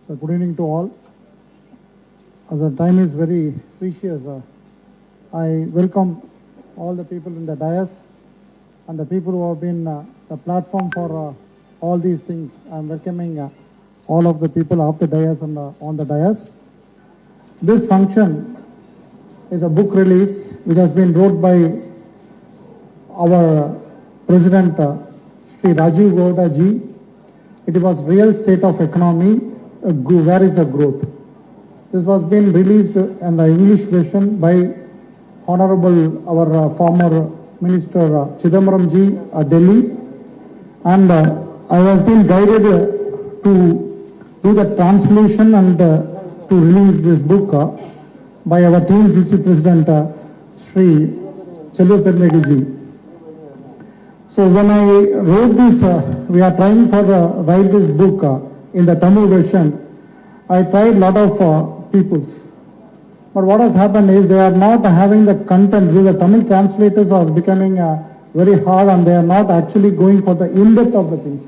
So good evening to all. As the time is very precious, I welcome all the people in the dais and the people who have been the platform for all these things. I am welcoming all of the people off the dais and on the dais. This function is a book release which has been wrote by our President Sri Rajiv Gowda ji. It was Real State of Economy, Where is the Growth? This was being released in the English version by Honorable our former Minister Chidambaram ji at Delhi, and I was being guided to do the translation and to release this book by our TNCC President Sri Chellu Permedi ji. So when I wrote this, we are trying to write this book in the Tamil version. I tried a lot of peoples. But what has happened is they are not having the content. The Tamil translators are becoming very hard and they are not actually going for the in-depth of the things.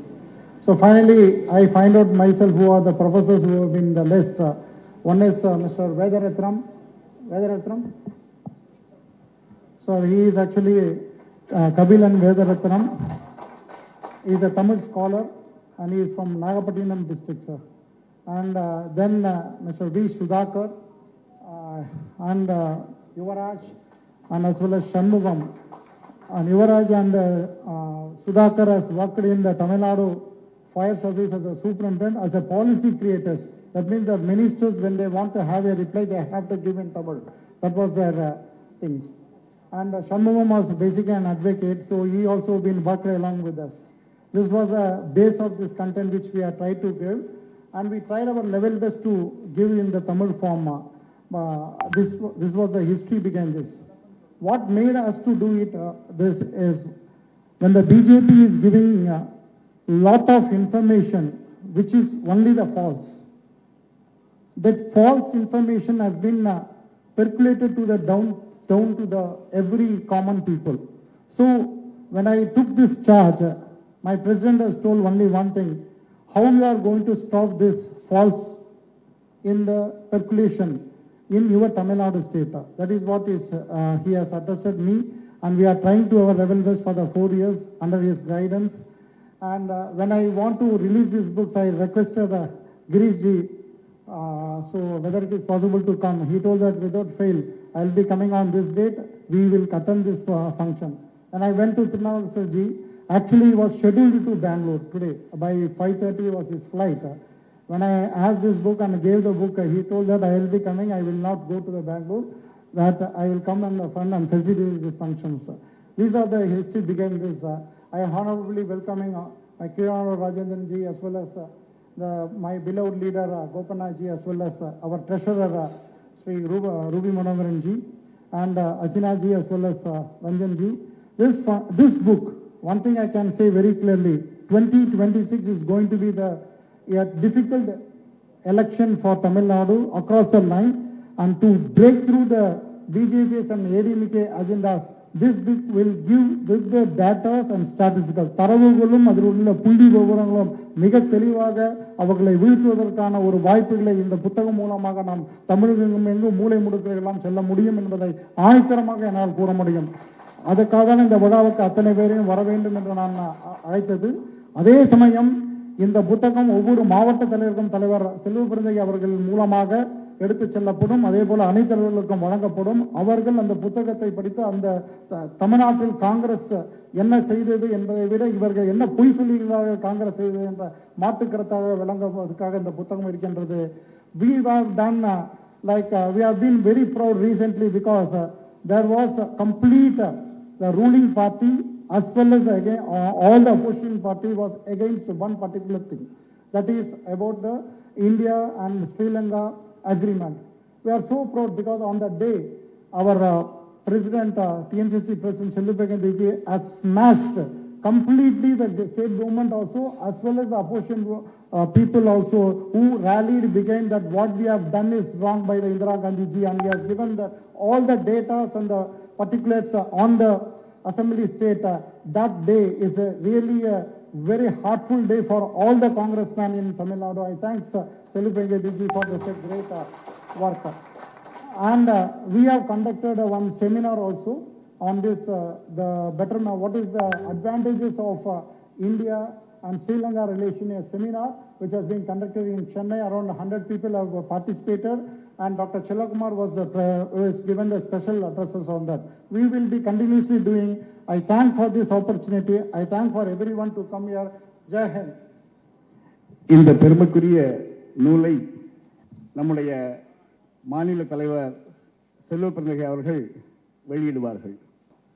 So finally, I find out myself who are the professors who have been in the list. One is Mr. Vedaratnam. So he is actually Kabilan Vedaratnam. He is a Tamil scholar and he is from Nagapattinam district, sir. And then Mr. V. Sudhakar and Yuvaraj and as well as Shanmugam. And Yuvaraj and Sudhakar has worked in the Tamil Nadu Fire Service as a superintendent, as a policy creators. That means the ministers, when they want to have a reply, they have to give in Tamil. That was their things. And Shanmugam was basically an advocate, so he also been worked along with us. This was a base of this content which we have tried to give, and we tried our level best to give in the Tamil form. This was the history behind this. What made us to do it, this is when the BJP is giving a lot of information which is only the false. That false information has been percolated to the down to the every common people. So when I took this charge, my president has told only one thing: how you are going to stop this false in the percolation in your Tamil Nadu state. That is what is he has attested me, and we are trying to our level best for the 4 years under his guidance. And when I want to release these books, I requested Girish ji, so whether it is possible to come. He told that without fail, I will be coming on this date, we will attend this function. And I went to Tirunelveli ji. Actually, he was scheduled to Bangalore today. By 5:30 was his flight. When I asked this book and gave the book, he told that I will be coming, I will not go to the Bangalore, that I will come and fund and facilitate these functions. These are the history behind this. I honorably welcoming my Kirana Rajendran ji, as well as my beloved leader Gopanath ji, as well as our treasurer Sri Ruby Manoharan ji, and Asina ji, as well as Ranjan ji. This book, one thing I can say very clearly, 2026 is going to be a difficult election for Tamil Nadu across the line, and to break through the BJP's and ADMK agendas, this book will give with the data and statistical. தரவுகளும் அதில் உள்ள புள்ளி விவரங்களும் மிக தெளிவாக அவர்களை வீழ்த்துவதற்கான ஒரு வாய்ப்புகளை இந்த புத்தகம் மூலமாக நாம் தமிழகம் எங்கும் மூலை முடுக்கெல்லாம் செல்ல முடியும் என்பதை ஆணித்தரமாக என்னால் கூற முடியும். அதுக்காக இந்த விழாவுக்கு அத்தனை பேரையும் வர வேண்டும் என்று நான் அழைத்தது. அதே சமயம் இந்த புத்தகம் ஒவ்வொரு மாவட்ட தலைவருக்கும் தலைவர் செல்வபிரந்தை அவர்கள் மூலமாக எடுத்து செல்லப்படும். அதே போல அனைத்து தலைவர்களுக்கும் வழங்கப்படும். அவர்கள் அந்த புத்தகத்தை படித்து அந்த தமிழ்நாட்டில் காங்கிரஸ் என்ன செய்தது என்பதை விட இவர்கள் என்ன பொய் சொல்லிகளாக காங்கிரஸ் செய்தது என்ற மாற்றுக்கருத்தாக விளங்குவதற்காக இந்த புத்தகம் இருக்கின்றது. We have done we have been very proud recently because there was a complete the ruling party as well as again all the opposition party was against one particular thing, that is about the India and Sri Lanka agreement. We are so proud because on that day our President, TNCC President Chellu Permedi has smashed completely the state government also, as well as the opposition people also, who rallied behind that what we have done is wrong by the Indira Gandhi ji, and he has given all the data and the particulars on the assembly state. That day is really a very heartful day for all the congressmen in Tamil Nadu. I thank Selupengedi for this great work. And we have conducted one seminar also on this, the betterment, what is the advantages of India and Sri Lanka relation, a seminar which has been conducted in Chennai. Around 100 people have participated, and Dr. Chellakumar was given the special addresses on that. We will be continuously doing. I thank for this opportunity. I thank for everyone to come here. Jai Hind. இந்த பெருமைக்குரிய நூலை நம்முடைய மாநில தலைவர் செல்வப்பிரந்தகை அவர்கள் வெளியிடுவார்கள்.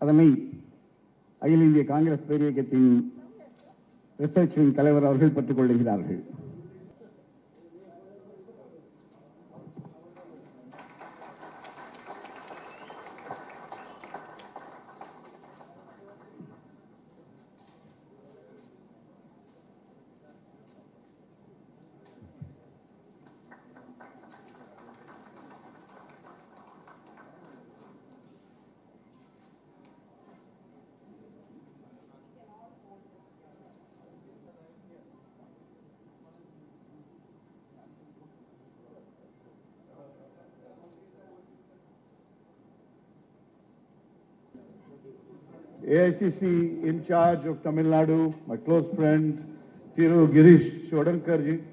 அதனை அகில இந்திய காங்கிரஸ் பேரியக்கத்தின் ரிசர்ச் விங் தலைவர் அவர்கள் பெற்றுக் கொள்கிறார்கள். AICC in charge of Tamil Nadu, my close friend Thiru Girish Shodankarji,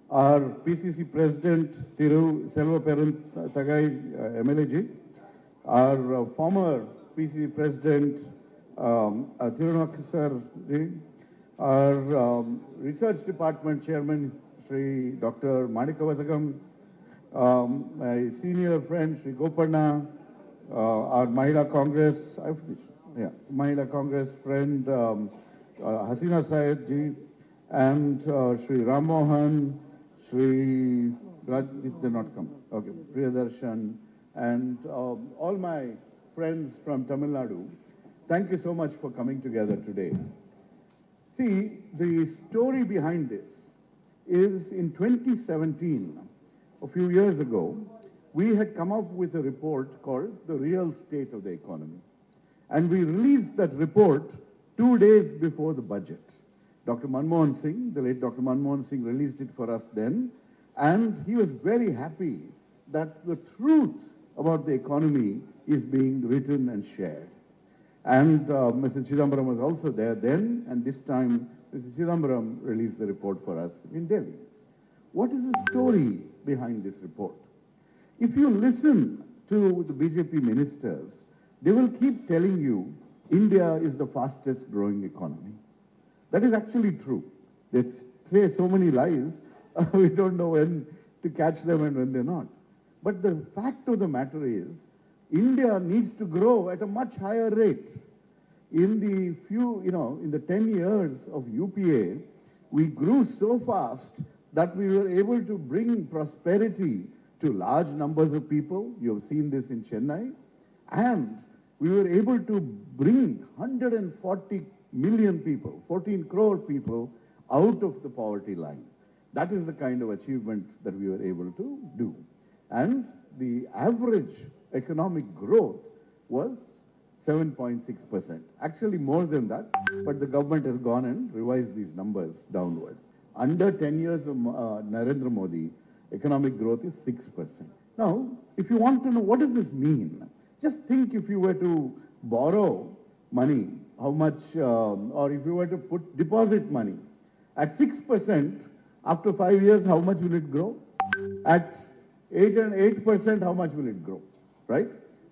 our PCC president Thiru Selvaperanthagai MLA, our former PCC president Thirunakasar ji, our research department chairman Sri Dr. Manikavasagam, my senior friend Sri Gopanna, our Mahila Congress, Mahila Congress friend Hasina Syed ji, and Sri Ram Mohan, Sri Rajit did not come, okay, Priyadarshan, and all my friends from Tamil Nadu. Thank you so much for coming together today. See, the story behind this is in 2017, a few years ago, we had come up with a report called The Real State of the Economy. And we released that report 2 days before the budget. Dr. Manmohan Singh, the late Dr. Manmohan Singh, released it for us then. And he was very happy that the truth about the economy is being written and shared. And Mr. Chidambaram was also there then, and this time Mr. Chidambaram released the report for us in Delhi. What is the story behind this report? If you listen to the BJP ministers, they will keep telling you India is the fastest growing economy. That is actually true. They say so many lies, we don't know when to catch them and when they're not. But the fact of the matter is, India needs to grow at a much higher rate. In the 10 years of UPA, we grew so fast that we were able to bring prosperity to large numbers of people. You have seen this in Chennai. And we were able to bring 140 million people, 14 crore people out of the poverty line. That is the kind of achievement that we were able to do. And the average economic growth was 7.6%. Actually more than that, but the government has gone and revised these numbers downwards. Under 10 years of Narendra Modi, economic growth is 6%. Now, if you want to know what does this mean, just think if you were to borrow money, how much, or if you were to deposit money at 6%, after 5 years, how much will it grow? At 8%, how much will it grow, right?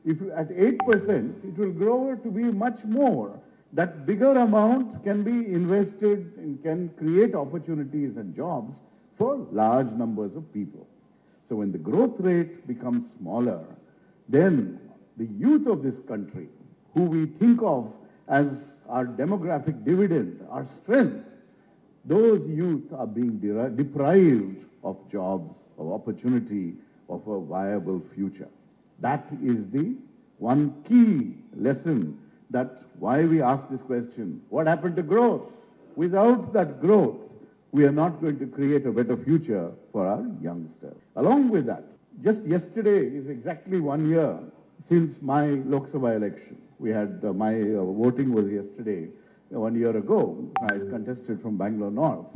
If you, at 8%, it will grow to be much more. That bigger amount can be invested and can create opportunities and jobs for large numbers of people. So when the growth rate becomes smaller, then the youth of this country, who we think of as our demographic dividend, our strength, those youth are being deprived of jobs, of opportunity, of a viable future. That is the one key lesson, that why we ask this question. What happened to growth? Without that growth, we are not going to create a better future for our youngsters. Along with that, just yesterday is exactly 1 year since my Lok Sabha election. We had, my voting was yesterday. 1 year ago. I contested from Bangalore North.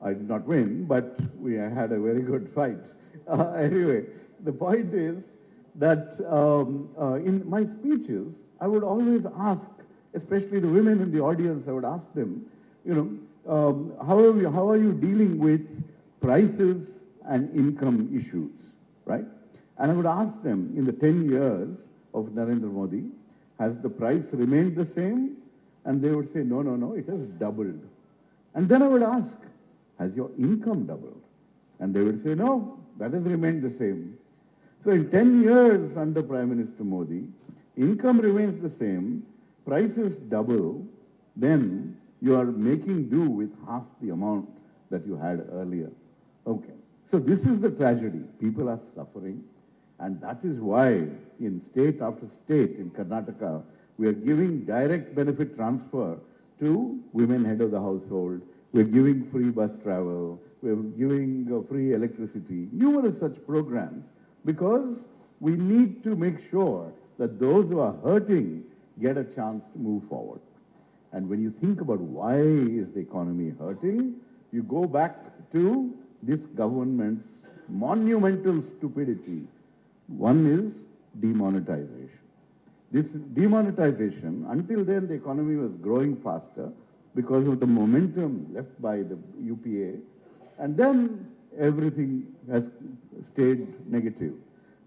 I did not win, but we had a very good fight. Anyway, the point is that in my speeches, I would always ask, especially the women in the audience, I would ask them, how are you dealing with prices and income issues, right? And I would ask them, in the 10 years of Narendra Modi, has the price remained the same? And they would say, no, no, no, it has doubled. And then I would ask, has your income doubled? And they would say, no, that has remained the same. So in 10 years under Prime Minister Modi, income remains the same, prices double, then you are making do with half the amount that you had earlier. Okay. So this is the tragedy. People are suffering. And that is why in state after state in Karnataka, we are giving direct benefit transfer to women head of the household. We're giving free bus travel. We're giving free electricity, numerous such programs, because we need to make sure that those who are hurting get a chance to move forward. And when you think about why is the economy hurting, you go back to this government's monumental stupidity. One is demonetization. This demonetization, until then the economy was growing faster because of the momentum left by the UPA, and then everything has stayed negative.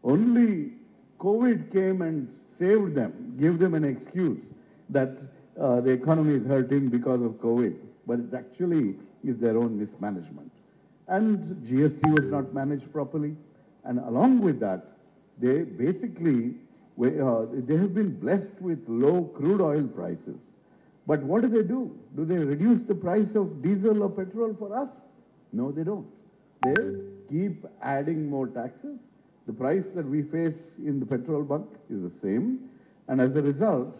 Only COVID came and saved them, gave them an excuse that the economy is hurting because of COVID, but it actually is their own mismanagement. And GST was not managed properly, and along with that, they basically, they have been blessed with low crude oil prices. But what do? Do they reduce the price of diesel or petrol for us? No, they don't. They keep adding more taxes. The price that we face in the petrol bunk is the same. And as a result,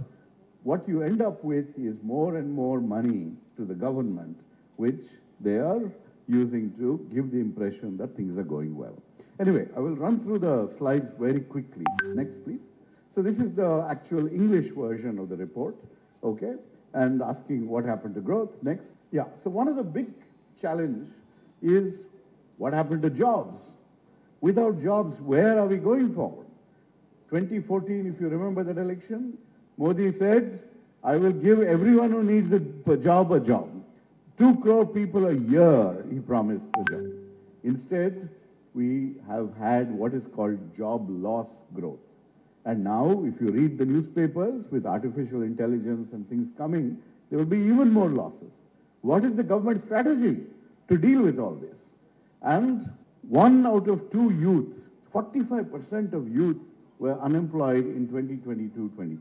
what you end up with is more and more money to the government, which they are using to give the impression that things are going well. Anyway, I will run through the slides very quickly. Next, please. So this is the actual English version of the report, okay? And asking what happened to growth. Next. Yeah, so one of the big challenge is what happened to jobs? Without jobs, where are we going forward? 2014, if you remember that election, Modi said, I will give everyone who needs a job a job. 2 crore people a year, he promised a job. Instead, we have had what is called job loss growth. And now, if you read the newspapers with artificial intelligence and things coming, there will be even more losses. What is the government strategy to deal with all this? And 1 out of 2 youth, 45% of youth were unemployed in 2022-23,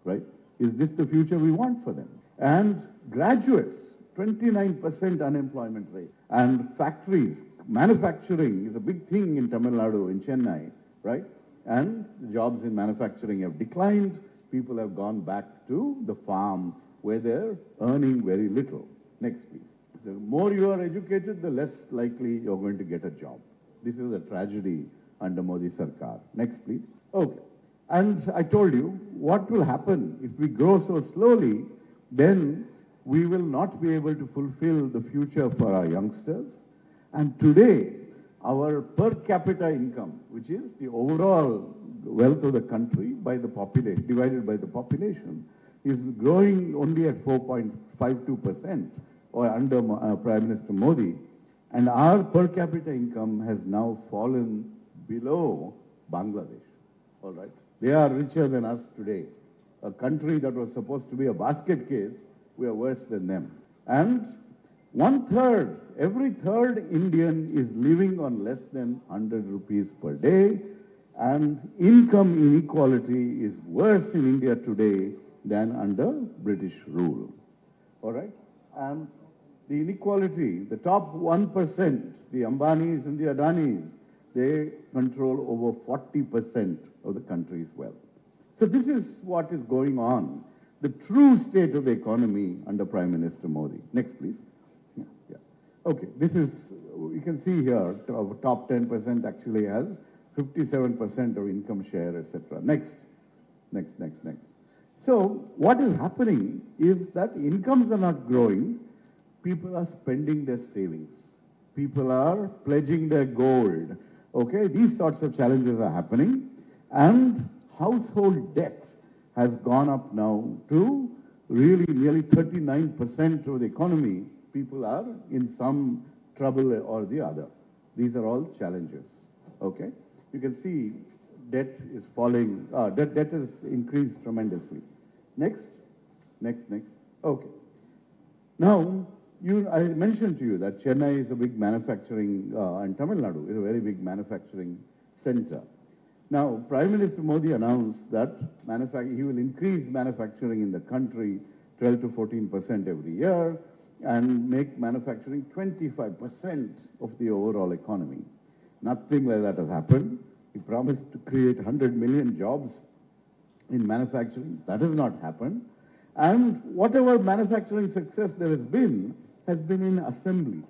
right? Is this the future we want for them? And graduates, 29% unemployment rate. And factories, manufacturing is a big thing in Tamil Nadu, in Chennai, right? And jobs in manufacturing have declined. People have gone back to the farm where they're earning very little. Next, please. The more you are educated, the less likely you're going to get a job. This is a tragedy under Modi Sarkar. Next, please. Okay. And I told you, what will happen if we grow so slowly, then we will not be able to fulfill the future for our youngsters. And today, our per capita income, which is the overall wealth of the country by the population, divided by the population, is growing only at 4.52%, or under Prime Minister Modi. And our per capita income has now fallen below Bangladesh. All right? They are richer than us today. A country that was supposed to be a basket case, we are worse than them. And 1/3, every third Indian is living on less than 100 rupees per day, and income inequality is worse in India today than under British rule. All right? And the inequality, the top 1%, the Ambanis and the Adanis, they control over 40% of the country's wealth. So this is what is going on, the true state of the economy under Prime Minister Modi. Next, please. Yeah. Okay, this is, you can see here, our top 10% actually has 57% of income share, etc. Next. So what is happening is that incomes are not growing, people are spending their savings. People are pledging their gold. Okay, these sorts of challenges are happening, and household debt has gone up now to really nearly 39% of the economy. People are in some trouble or the other. These are all challenges. Okay, you can see debt is falling. Debt has increased tremendously. Next. Okay. Now, I mentioned to you that Chennai is a big manufacturing, and Tamil Nadu is a very big manufacturing center. Now, Prime Minister Modi announced that he will increase manufacturing in the country 12 to 14% every year and make manufacturing 25% of the overall economy. Nothing like that has happened. He promised to create 100 million jobs in manufacturing. That has not happened. And whatever manufacturing success there has been in assembly.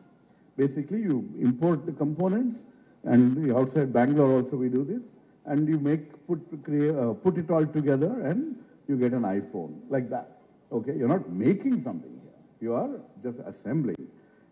Basically, you import the components, and outside Bangalore also we do this, and you put it all together, and you get an iPhone, like that. Okay, you're not making something here. You are just assembling.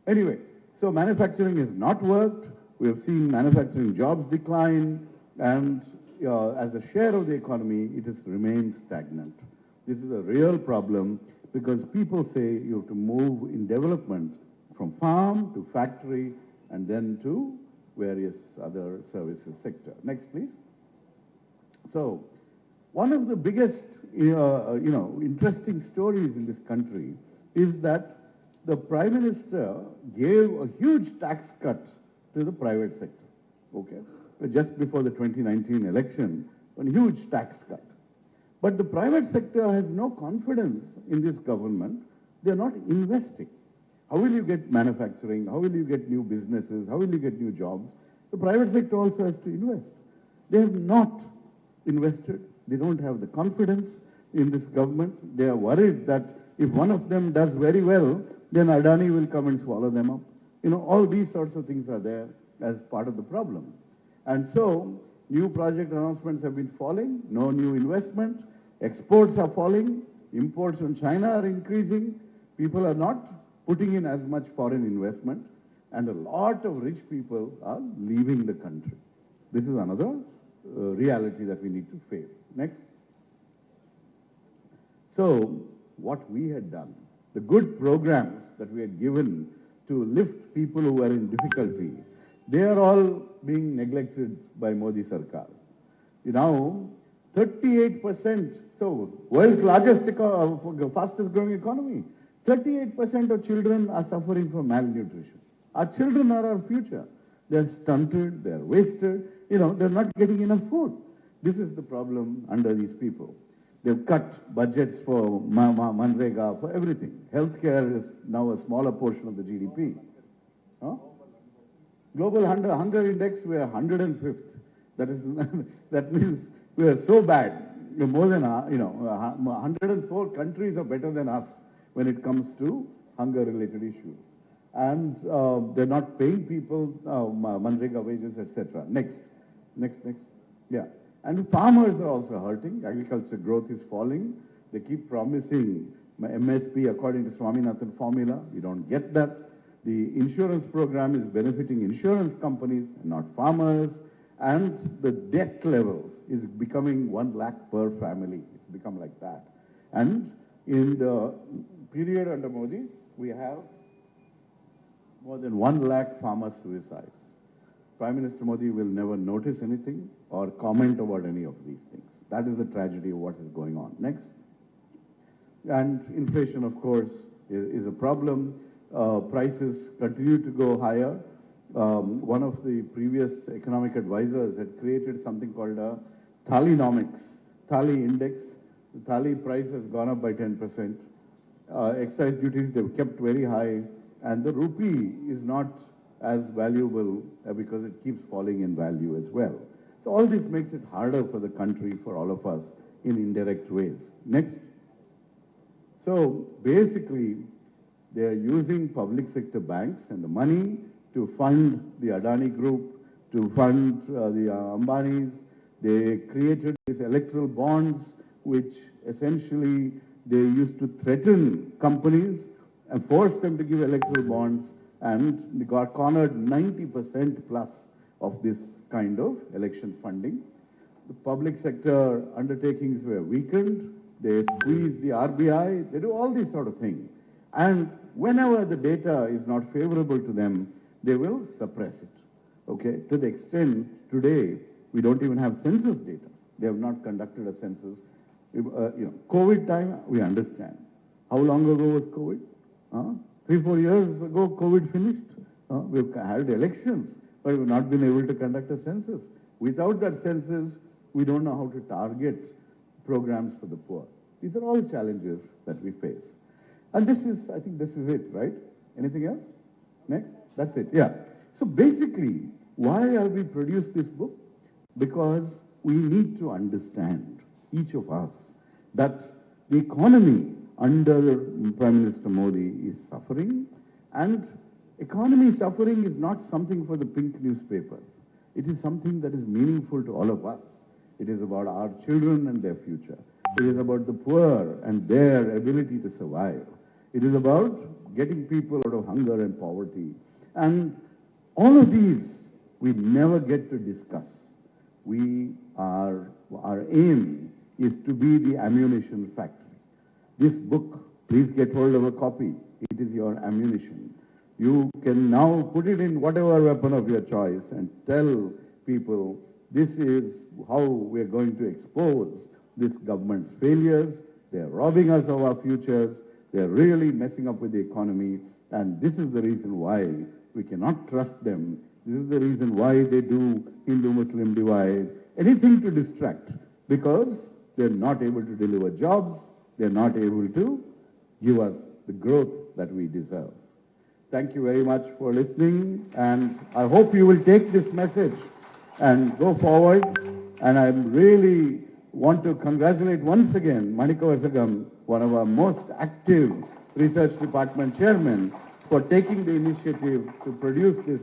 Anyway, so manufacturing has not worked. We have seen manufacturing jobs decline, and as a share of the economy, it has remained stagnant. This is a real problem because people say you have to move in development from farm to factory and then to various other services sector. Next, please. So, one of the biggest, interesting stories in this country is that the Prime Minister gave a huge tax cut to the private sector. Okay, just before the 2019 election, a huge tax cut. But the private sector has no confidence in this government. They are not investing. How will you get manufacturing? How will you get new businesses? How will you get new jobs? The private sector also has to invest. They have not invested. They don't have the confidence in this government. They are worried that if one of them does very well, then Adani will come and swallow them up. All these sorts of things are there as part of the problem. And so, new project announcements have been falling, no new investment, exports are falling, imports from China are increasing, people are not putting in as much foreign investment, and a lot of rich people are leaving the country. This is another reality that we need to face. Next. So, what we had done, the good programs that we had given to lift people who are in difficulty, they are all being neglected by Modi Sarkar. 38%, so world's largest, fastest growing economy, 38% of children are suffering from malnutrition. Our children are our future. They're stunted, they're wasted, they're not getting enough food. This is the problem under these people. They've cut budgets for Manrega, for everything. Healthcare is now a smaller portion of the GDP. Huh? Global Hunger Index, we are 105th. That means we are so bad. More than 104 countries are better than us when it comes to hunger-related issues. And they're not paying people Manrega wages, etc. Next. Yeah. And farmers are also hurting. Agriculture growth is falling. They keep promising MSP according to Swaminathan formula. We don't get that. The insurance program is benefiting insurance companies, not farmers. And the debt levels is becoming 1 lakh per family. It's become like that. And in the period under Modi, we have more than 1 lakh farmer suicides. Prime Minister Modi will never notice anything or comment about any of these things. That is the tragedy of what is going on. Next. And inflation, of course, is a problem. Prices continue to go higher. One of the previous economic advisors had created something called a Thalinomics, Thali index. The Thali price has gone up by 10%. Excise duties they've kept very high, and the rupee is not as valuable because it keeps falling in value as well. So all this makes it harder for the country, for all of us, in indirect ways. Next. So basically, they are using public sector banks and the money to fund the Adani Group, to fund the Ambanis. They created these electoral bonds which essentially they used to threaten companies and force them to give electoral bonds, and they got cornered 90% plus of this kind of election funding. The public sector undertakings were weakened. They squeeze the RBI. They do all these sort of things. And whenever the data is not favorable to them, they will suppress it. Okay? To the extent today, we don't even have census data. They have not conducted a census. COVID time, we understand. How long ago was COVID? 3-4 years ago, COVID finished. We've had elections, but we've not been able to conduct a census. Without that census, we don't know how to target programs for the poor. These are all challenges that we face. And this is, I think this is it, right? Anything else? Next? That's it, yeah. So basically, why have we produced this book? Because we need to understand, each of us, that the economy under Prime Minister Modi is suffering, and economy suffering is not something for the pink newspapers. It is something that is meaningful to all of us. It is about our children and their future. It is about the poor and their ability to survive. It is about getting people out of hunger and poverty. And all of these we never get to discuss. Our aim is to be the ammunition factory. This book, please get hold of a copy. It is your ammunition. You can now put it in whatever weapon of your choice and tell people this is how we're going to expose this government's failures. They're robbing us of our futures. They're really messing up with the economy. And this is the reason why we cannot trust them. This is the reason why they do Hindu-Muslim divide, anything to distract, because they're not able to deliver jobs. They're not able to give us the growth that we deserve. Thank you very much for listening, and I hope you will take this message and go forward. And I really want to congratulate once again Manika Vasagam, one of our most active research department chairmen, for taking the initiative to produce this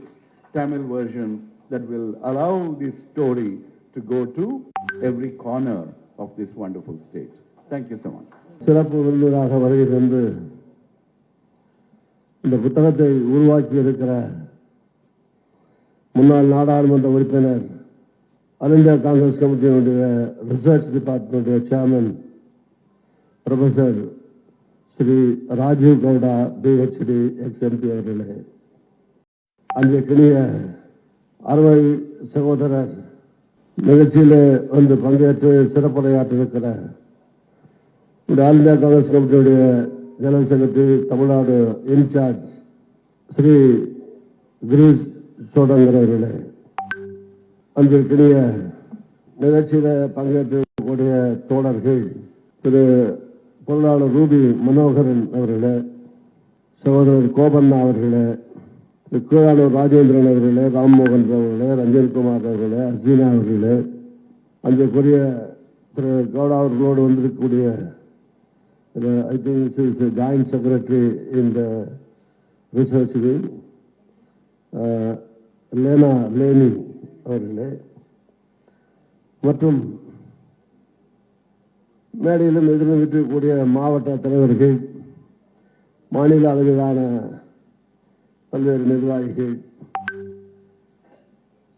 Tamil version that will allow this story to go to every corner of this wonderful state. Thank you so much. சிறப்பு விருந்தினராக வருகை தந்து இந்த புத்தகத்தை உருவாக்கி இருக்கிற முன்னாள் நாடாளுமன்ற உறுப்பினர் ஆல் இந்தியா காங்கிரஸ் கமிட்டியினுடைய research department chairman professor Shri Rajiv Gowda PhD ex MP அவர்களே, அன்றைக்கினிய அறுவை சகோதரர் நிகழ்ச்சியில் வந்து பங்கேற்று சிறப்புரையாற்றிருக்கிற ஆல் இந்தியா காங்கிரஸ் கமிட்டியுடைய general secretary Tamil Nadu incharge Shri Girish Chodankar அவர்களே, அன்றைக்கினிய நிகழ்ச்சியில் பங்கேற்றக்கூடிய தோழர்கள் திரு பொருளாளர் ரூபி மனோகரன் அவர்களே, சகோதரர் கோபண்ணா அவர்களே, திரு கீழானூர் ராஜேந்திரன் அவர்களே, ராம்மோகன் அவர்களே, ரஞ்சன்குமார் அவர்களே, அர்ஜீனா அவர்களே, அன்றைக்குரிய திரு கவுடா அவர்களோடு வந்திருக்கக்கூடிய I think this is the joint secretary in the research wing, Lena Leni அவர்களே, மற்றும் மேடையிலும் எதிரும் விட்டிருக்கக்கூடிய மாவட்ட தலைவர்கள், மாநில அளவிலான பல்வேறு நிர்வாகிகள்,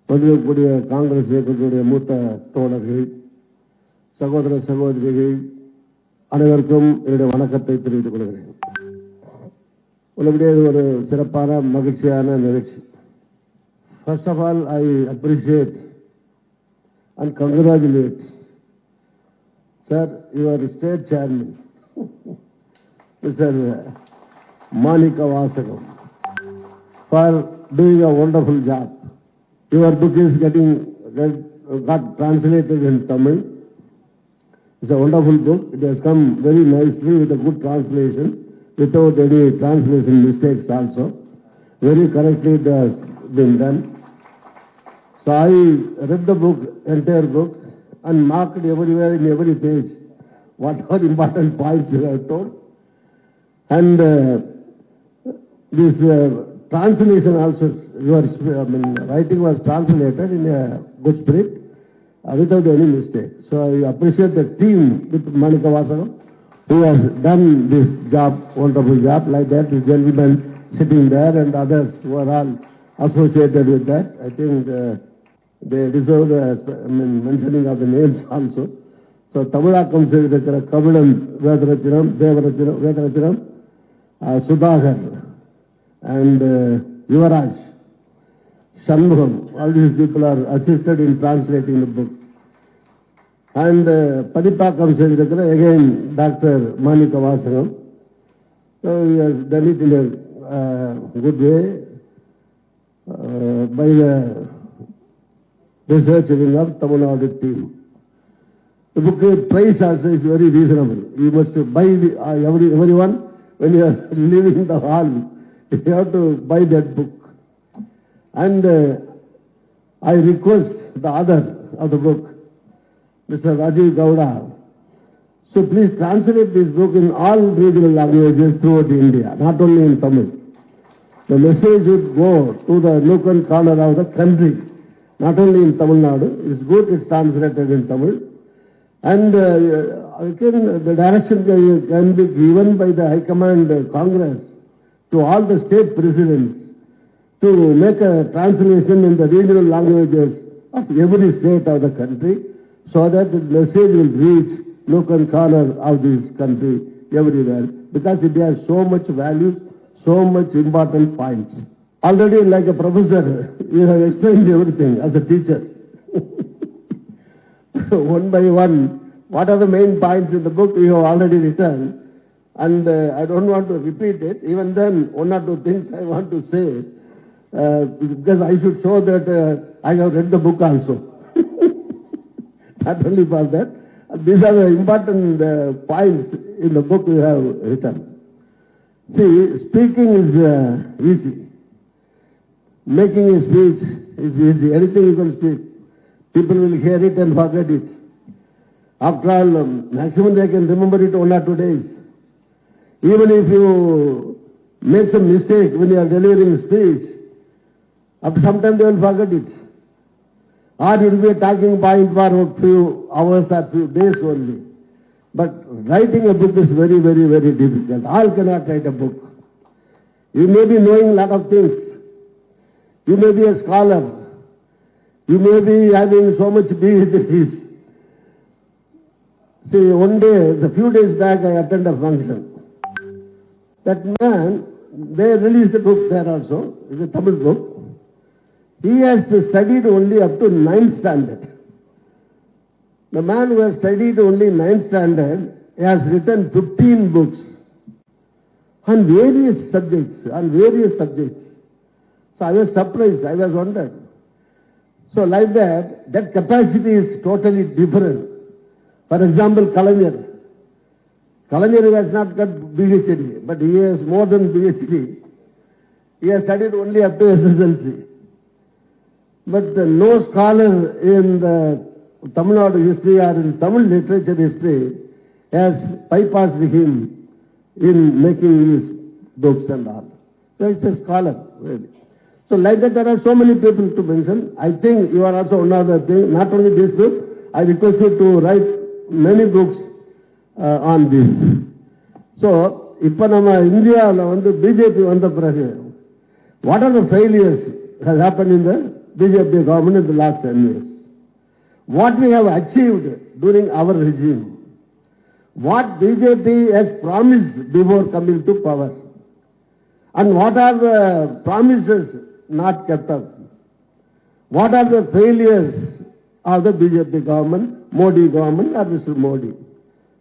வந்திருக்கக்கூடிய காங்கிரஸ் இயக்கத்துடைய மூத்த தோழர்கள், சகோதர சகோதரிகள் அனைவருக்கும் என்னுடைய வணக்கத்தை தெரிவித்துக் கொள்கிறேன். உள்ளபடியே இது ஒரு சிறப்பான மகிழ்ச்சியான நிகழ்ச்சி. First of all I appreciate and congratulate sir, your state chairman Mr. Manika Vasagam for doing a wonderful job. Your book is got translated in Tamil. It's a wonderful book. It has come very nicely with a good translation, without any translation mistakes also. Very correctly it has been done. So I read the book, entire book, and marked everywhere in every page what are important points you have told. And this translation also, your writing was translated in a good spirit. without any mistake. So I appreciate the team with Manika Vasagam who has done this job, wonderful job, like that, the gentleman sitting there and others who are all associated with that. I think they deserve mentioning of the names also. So Tamilakam Sridhakara, Kabilan Vedarathinam, Sudhakar and Yuvaraj, Shanmugam, all these people are assisted in translating the book. And Padipakam Sridhakara, again Dr. Manika Vasagam. So he has done it in a good way by the research wing of Tamil Nadu team. The book price also is very reasonable. You must buy everyone when you are leaving the hall. You have to buy that book. And I request the author of the book, Mr. Rajiv Gowda, so please translate this book in all regional languages throughout India, not only in Tamil. The message would go to the nook and corner of the country, not only in Tamil Nadu. It's good it's translated in Tamil. And again, the direction can be given by the High Command Congress to all the state presidents to make a translation in the regional languages of every state of the country so that the message will reach nook and corner of this country everywhere, because it has so much value, so much important points. Already, like a professor, you have explained everything as a teacher. One by one, what are the main points in the book you have already written, and I don't want to repeat it. Even then, one or two things I want to say, because I should show that I have read the book also. Not only for that, these are the important points in the book you have written. See, speaking is easy. Making a speech is easy. Anything you can speak. People will hear it and forget it. After all, maximum they can remember it 1 or 2 days. Even if you make some mistake when you are delivering a speech, after some time they will forget it. Or it will be a talking point for a few hours or few days only. But writing a book is very, very, very difficult. All cannot write a book. You may be knowing a lot of things. You may be a scholar. You may be having so much PhDs. See, one day, a few days back, I attended a function. That man, they released a book there also. It's a Tamil book. He has studied only up to 9th standard. The man who has studied only 9th standard has written 15 books on various subjects, So I was surprised, I was wondered. So like that capacity is totally different. For example, Kalaignar. Kalaignar has not got PhD, but he has more than PhD. He has studied only up to SSLC. But no scholar in the Tamil Nadu history or in Tamil literature history has bypassed him in making his books and all. So he's a scholar, really. So like that, there are so many people to mention. I think you are also one other thing. Not only this book, I request you to write many books on this. So, இப்போ நம்ம இந்தியாவில் வந்து BJP வந்த பிறகு, what are the failures has happened in the BJP government in the last 10 years? What we have achieved during our regime? What BJP has promised before coming to power? And what are the promises not kept up? What are the failures of the BJP government, Modi government or Mr. Modi?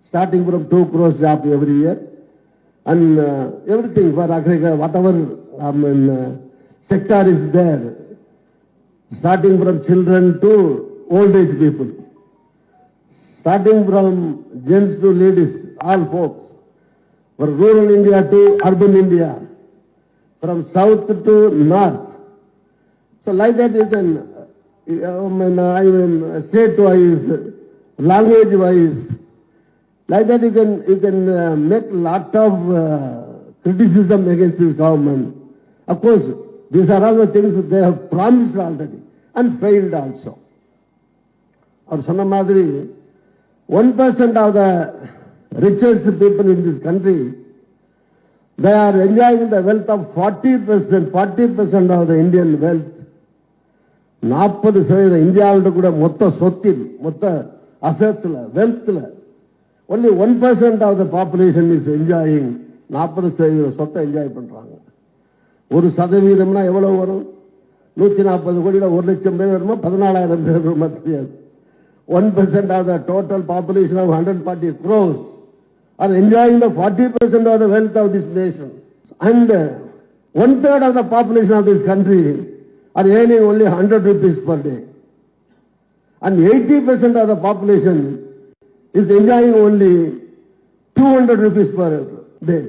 Starting from 2 crores job every year and everything for agriculture, whatever sector is there, starting from children to old age people, starting from gents to ladies, all folks, from rural India to urban India, from south to north. So like that you can, state-wise, language-wise, like that you can make lot of criticism against this government. Of course, these are all the things that they have promised already and failed also. அவர் சொன்ன மாதிரி 1% of the richest people in this country, they are enjoying the wealth of 40% of the Indian wealth. 40% இந்தியாவில் கூட மொத்த சொத்தில், மொத்த அசெட்ஸ்ல, வெல்த்ல only 1% of the population is enjoying. 40% சொத்தை enjoy பண்றாங்க. 1% எவ்வளவு வரும்? 140 கோடியில 1 லட்சம் பேர் வருமா, 14,000 பேர் வருமா தெரியாது. 1% of the total population of 140 crores are enjoying the 40% of the wealth of this nation. And 1/3 of the population of this country are earning only 100 rupees per day. And 80% of the population is enjoying only 200 rupees per day.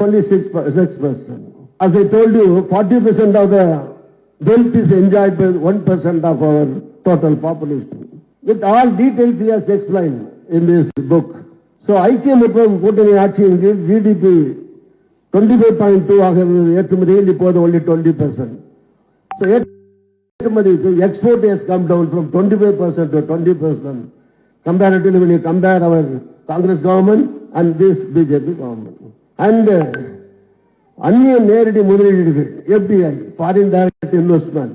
Only 6%. As I told you, 40% of the wealth is enjoyed by 1% of our total population. With all details he has explained in this book. So ஐக்கிய முற்போக்கு கூட்டணி ஆட்சியின் கீழ் GDP 25.2 ஆக இருந்தது ஏற்றுமதியில், இப்போது only 20%. So ஏற்றுமதி export has come down from 25% to 20%. Comparatively, when you compare our Congress government and this BJP government. And அந்நிய நேரடி முதலீடுகள் FDI, foreign direct investment,